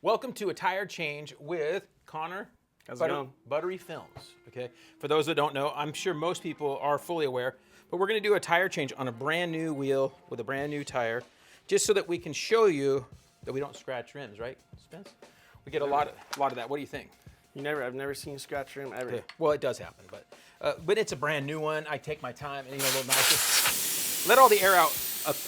Welcome to a tire change with Connor. How's it going? Buttery Films. Okay. For those that don't know, I'm sure most people are fully aware, but we're going to do a tire change on a brand new wheel with a brand new tire, just so that we can show you that we don't scratch rims, right, Spence? We get a lot of that. What do you think? I've never seen a scratch rim ever. Yeah. Well, it does happen, but it's a brand new one. I take my time and a little nicer. Let all the air out.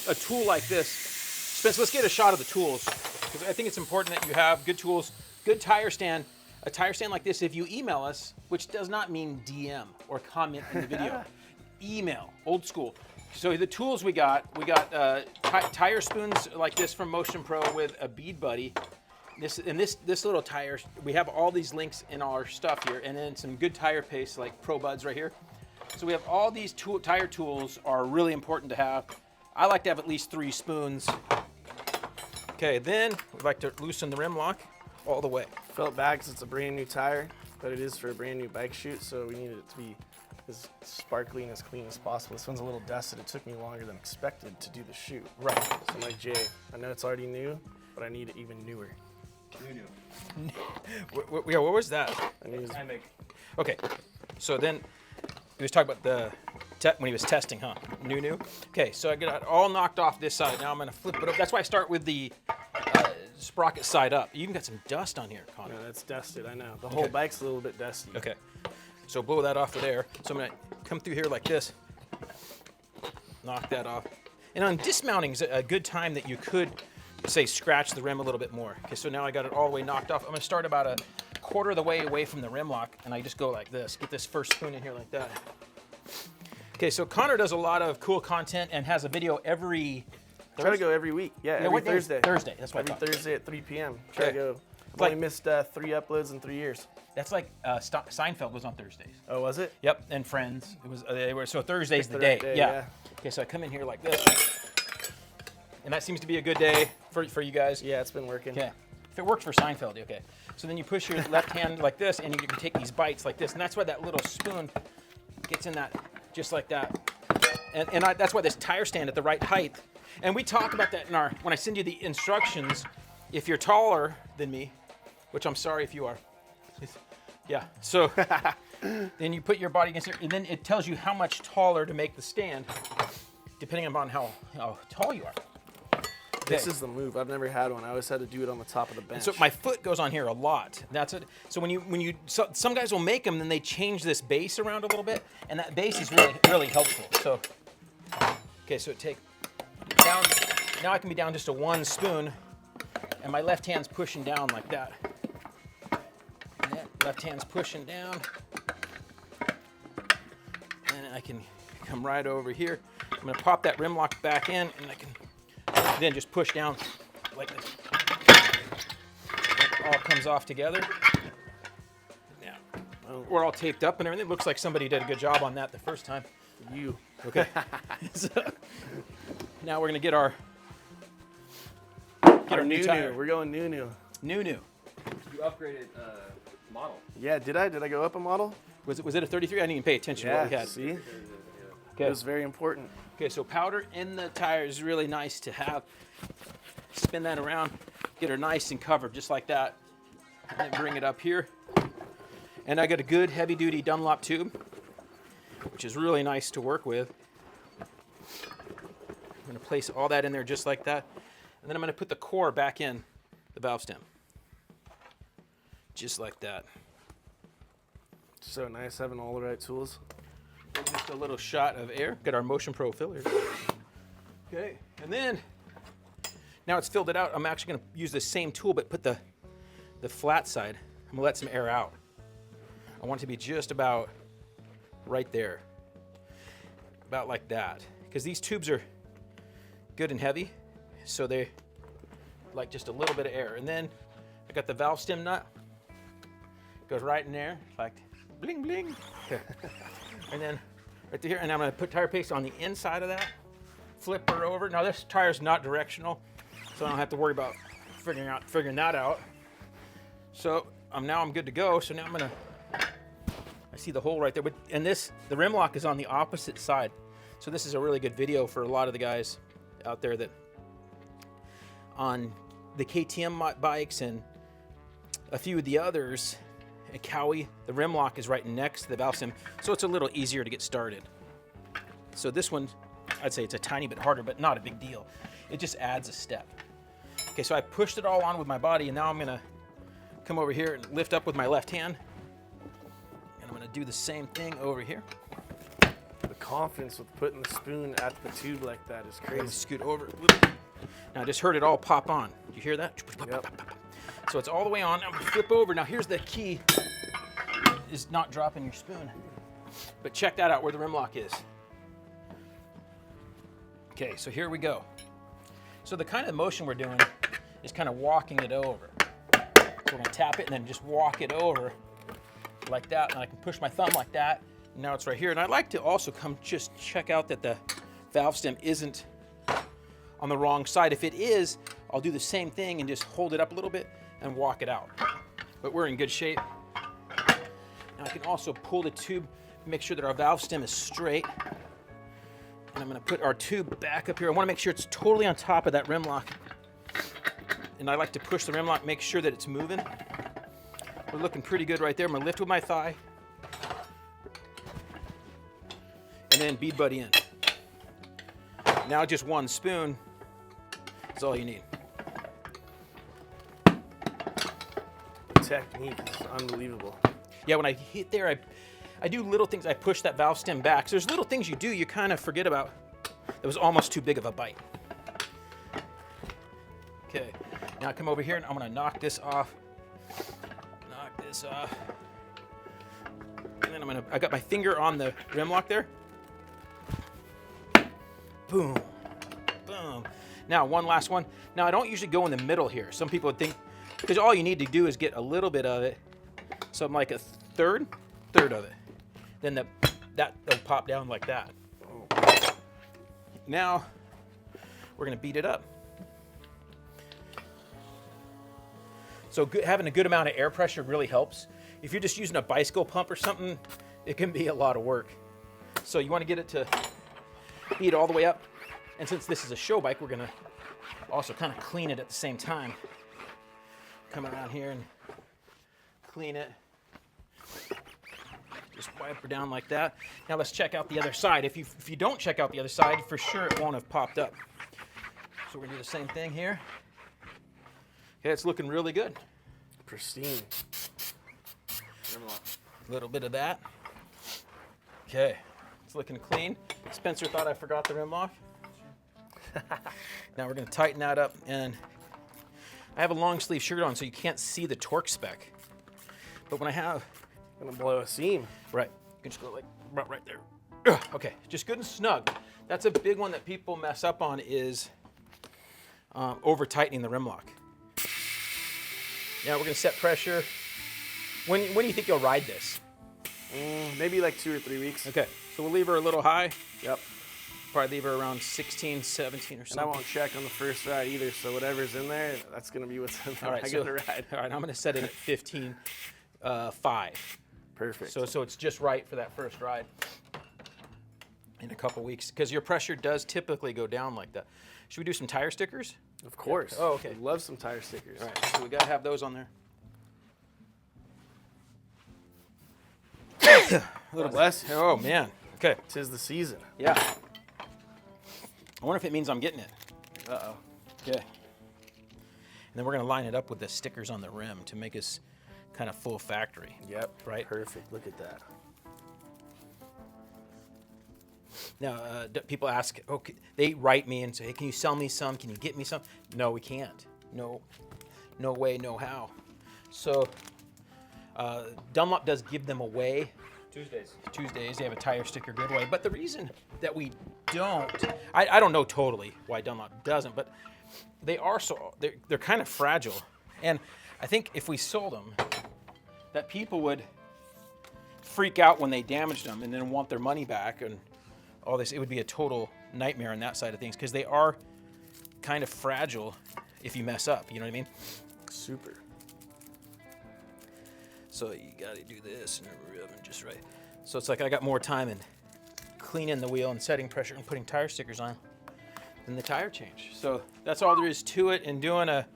A tool like this, Spence. Let's get a shot of the tools, because I think it's important that you have good tools, good tire stand. A tire stand like this, if you email us, which does not mean DM or comment in the video, email, old school. So the tools we got tire spoons like this from Motion Pro with a bead buddy. This little tire, we have all these links in our stuff here, and then some good tire paste like Pro Buds right here. So we have all these tire tools are really important to have. I like to have at least 3 spoons. Okay, then we'd like to loosen the rim lock all the way. Felt bad because it's a brand new tire, but it is for a brand new bike shoot, so we needed it to be as sparkly and as clean as possible. This one's a little dusted. It took me longer than expected to do the shoot. Right. So I'm like, Jay, I know it's already new, but I need it even newer. Yeah, what was that? Okay, so then he was talking about the when he was testing, huh? New. Okay, so I got it all knocked off this side. Now I'm gonna flip it up. That's why I start with the sprocket side up. You even got some dust on here, Connor. No, that's dusted, I know. The whole bike's a little bit dusty. Okay, so blow that off with air. So I'm gonna come through here like this, knock that off. And on dismounting is a good time that you could, say, scratch the rim a little bit more. Okay, so now I got it all the way knocked off. I'm gonna start about a quarter of the way away from the rim lock, and I just go like this. Get this first spoon in here like that. Okay, so Connor does a lot of cool content and has a video every Thursday? Try to go every week. Yeah, every Thursday. Thursday, that's what Every Thursday at 3 p.m. Try to go. I've only missed 3 uploads in 3 years. That's like Seinfeld was on Thursdays. Oh, was it? Yep, and Friends. It was so Thursday's the day. Yeah. Okay, so I come in here like this, and that seems to be a good day for you guys. Yeah, it's been working. Okay, if it worked for Seinfeld, okay. So then you push your left hand like this, and you can take these bites like this, and that's why that little spoon gets in that, just like that. And that's why this tire stand at the right height. And we talk about that when I send you the instructions. If you're taller than me, which I'm sorry if you are. Yeah, so then you put your body against it, and then it tells you how much taller to make the stand, depending upon how tall you are. This is the move. I've never had one. I always had to do it on the top of the bench. And so my foot goes on here a lot. That's it. So some guys will make them, then they change this base around a little bit, and that base is really helpful. So, okay, so take down. Now I can be down just to 1 spoon, and my left hand's pushing down like that. And then left hand's pushing down, and I can come right over here. I'm gonna pop that rim lock back in, and I can then just push down like this. It all comes off together. Now, we're all taped up and everything. It looks like somebody did a good job on that the first time. You. Okay. So, now we're gonna get our new tire. We're going new. New. You upgraded model. Yeah, did I? Did I go up a model? Was it a 33? I didn't even pay attention to what we had. See? Okay. It was very important. Okay, so powder in the tire is really nice to have. Spin that around, get her nice and covered, just like that. And then bring it up here. And I got a good heavy-duty Dunlop tube, which is really nice to work with. I'm gonna place all that in there just like that. And then I'm gonna put the core back in the valve stem. Just like that. So nice having all the right tools. Just a little shot of air. Got our Motion Pro filler. Okay, and then now it's filled it out. I'm actually going to use the same tool, but put the flat side. I'm going to let some air out. I want it to be just about right there, about like that, because these tubes are good and heavy, so they like just a little bit of air. And then I got the valve stem nut. Goes right in there, like bling bling. Okay. And then right here, and I'm gonna put tire paste on the inside of that, flip her over. Now this tire's not directional, so I don't have to worry about figuring that out. So now I'm good to go. So now I see the hole right there, and the rim lock is on the opposite side. So this is a really good video for a lot of the guys out there that on the KTM bikes and a few of the others, a Cowie, the rim lock is right next to the valve stem, so it's a little easier to get started. So this one, I'd say it's a tiny bit harder, but not a big deal. It just adds a step. Okay, so I pushed it all on with my body, and now I'm gonna come over here and lift up with my left hand. And I'm gonna do the same thing over here. The confidence with putting the spoon at the tube like that is I'm gonna crazy. scoot over a little. Now I just heard it all pop on. Did you hear that? Yep. So it's all the way on. I'm gonna flip over. Now here's the key, is not dropping your spoon. But check that out where the rim lock is. Okay, so here we go. So the kind of motion we're doing is kind of walking it over. So we're gonna tap it and then just walk it over like that. And I can push my thumb like that. And now it's right here. And I'd like to also come just check out that the valve stem isn't on the wrong side. If it is, I'll do the same thing and just hold it up a little bit and walk it out. But we're in good shape. Now I can also pull the tube, make sure that our valve stem is straight. And I'm gonna put our tube back up here. I wanna make sure it's totally on top of that rim lock. And I like to push the rim lock, make sure that it's moving. We're looking pretty good right there. I'm gonna lift with my thigh. And then bead buddy in. Now just one spoon is all you need. Technique is unbelievable. Yeah, when I hit there, I do little things. I push that valve stem back. So there's little things you do you kind of forget about. It was almost too big of a bite. Okay, now I come over here and I'm gonna knock this off. Knock this off. And then I got my finger on the rim lock there. Boom, boom. Now one last one. Now I don't usually go in the middle here. Some people would think, because all you need to do is get a little bit of it. So I'm like a third of it. Then that'll pop down like that. Now we're gonna beat it up. So having a good amount of air pressure really helps. If you're just using a bicycle pump or something, it can be a lot of work. So you wanna get it to beat all the way up. And since this is a show bike, we're gonna also kind of clean it at the same time. Come around here and clean it. Just wipe her down like that. Now let's check out the other side. If you don't check out the other side, for sure it won't have popped up. So we're gonna do the same thing here. Okay, it's looking really good. Pristine. A little bit of that. Okay, it's looking clean. Spencer thought I forgot the rim lock. Now we're gonna tighten that up, and I have a long sleeve shirt on so you can't see the torque spec. But when I have, Gonna blow a seam. right, you can just go like right there. Ugh, okay, just good and snug. That's a big one that people mess up on, is over tightening the rim lock. Now we're gonna set pressure. When do you think you'll ride this? Maybe like 2 or 3 weeks. Okay, so we'll leave her a little high. Yep. Probably leave her around 16, 17 or And something. I won't check on the first ride either, so whatever's in there, that's gonna be what's in there. All right, I so, gotta ride. all right, I'm gonna set it at 15.5. Perfect. So it's just right for that first ride in a couple weeks, because your pressure does typically go down like that. Should we do some tire stickers? of course. Oh, okay. Love some tire stickers. All right, so we gotta have those on there. A little Less. Oh man. Okay. 'Tis the season. Yeah. I wonder if it means I'm getting it. Uh-oh. Okay. And then we're gonna line it up with the stickers on the rim to make us kind of full factory. Yep. Right. Perfect. Look at that. Now, people ask, okay, they write me and say, hey, can you sell me some? Can you get me some? No, we can't. No way, no how. So Dunlop does give them away. Tuesdays, they have a tire sticker giveaway. But the reason that we don't, I don't know totally why Dunlop doesn't, but they're kind of fragile. And I think if we sold them, that people would freak out when they damaged them and then want their money back and all this. It would be a total nightmare on that side of things, because they are kind of fragile if you mess up, you know what I mean? Super. So you gotta do this and rubbing just right. So it's like I got more time in cleaning the wheel and setting pressure and putting tire stickers on than the tire change. So that's all there is to it. And doing a,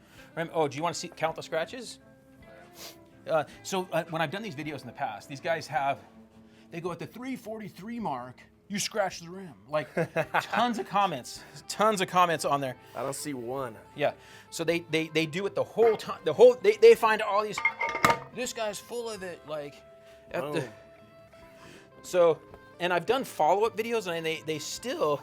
oh, do you want to count the scratches? When I've done these videos in the past, these guys they go at the 343 mark, you scratch the rim. Like tons of comments on there. I don't see one. Yeah, so they do it the whole time. They find all these, this guy's full of it, like at the, so, and I've done follow-up videos and they still,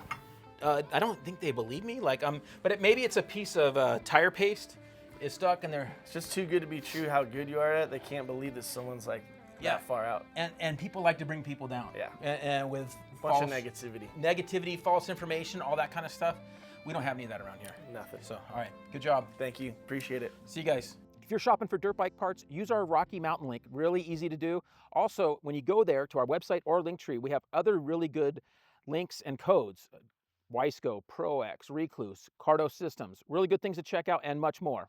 I don't think they believe me. Like but maybe it's a piece of tire paste is stuck in there. It's just too good to be true how good you are at it. They can't believe that someone's like that far out. And people like to bring people down. Yeah. And with Bunch of negativity, false information, all that kind of stuff. We don't have any of that around here. Nothing. So, all right, good job. Thank you. Appreciate it. See you guys. If you're shopping for dirt bike parts, use our Rocky Mountain link. Really easy to do. Also, when you go there to our website or Linktree, we have other really good links and codes. Wiseco, ProX, Recluse, Cardo Systems. Really good things to check out and much more.